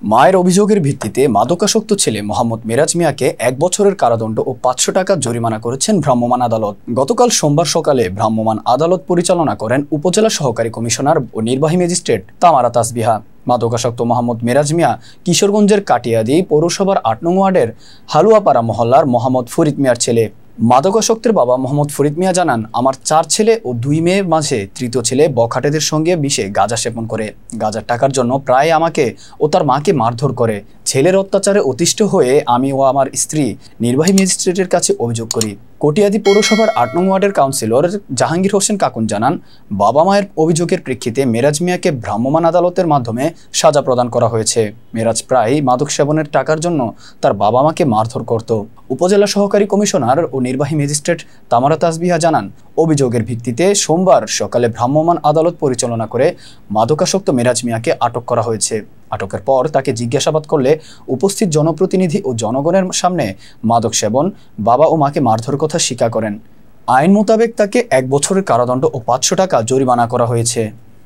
মায়ের অভিযোগের ভিত্তিতে মাদকাসক্ত ছেলে মোহাম্মদ মিরাজ মিয়াকে ১ বছরের কারাদণ্ড ও ৫০০ টাকা জরিমানা করেছেন ভ্রাম্যমাণ আদালত। গতকাল সোমবার সকালে ভ্রাম্যমাণ আদালত পরিচালনা করেন উপজেলা সহকারী কমিশনার ও নির্বাহী ম্যাজিস্ট্রেট তামারা তাসবিহা। মাদকাসক্ত মোহাম্মদ মিরাজ মিয়া কিশোরগঞ্জের কাটিয়াদি পৌরসভার ৮ নং ওয়ার্ডের হালুয়াপাড়া মহল্লার মোহাম্মদ ফরিদ মিয়ার ছেলে। মাদকাসক্তের বাবা মোহাম্মদ ফরিদ মিয়া জানান, আমার ৪ ছেলে ও ২ মেয়ের মাঝে তৃতীয় ছেলে বখাটেদের সঙ্গে মিশে গাঁজা সেবন করে। গাঁজার টাকার জন্য প্রায় আমাকে ও তার মাকে মারধর করে। ছেলের অত্যাচারে অতিষ্ঠ হয়ে আমি ও আমার স্ত্রী নির্বাহী ম্যাজিস্ট্রেটের কাছে অভিযোগ করি। কটিয়াদি পৌরসভার ৮ নং ওয়ার্ডের কাউন্সিলর জাহাঙ্গীর হোসেন কাকুন জানান, বাবা মায়ের অভিযোগের প্রেক্ষিতে মিরাজ মিয়াকে ভ্রাম্যমাণ আদালতের মাধ্যমে সাজা প্রদান করা হয়েছে। মিরাজ প্রায় মাদক সেবনের টাকার জন্য তার বাবা মাকে মারধর করত। উপজেলা সহকারী কমিশনার ও নির্বাহী ম্যাজিস্ট্রেট তামারা তাসবিহা জানান, অভিযোগের ভিত্তিতে সোমবার সকালে ভ্রাম্যমাণ আদালত পরিচালনা করে মাদকাসক্ত মিরাজ মিয়াকে আটক করা হয়েছে। আটকের পর তাকে জিজ্ঞাসাবাদ করলে উপস্থিত জনপ্রতিনিধি ও জনগণের সামনে মাদক সেবন, বাবা ও মাকে মারধর কথা স্বীকার করেন। আইন মোতাবেক তাকে ১ বছরের কারাদণ্ড ও ৫০০ টাকা জরিমানা করা হয়েছে।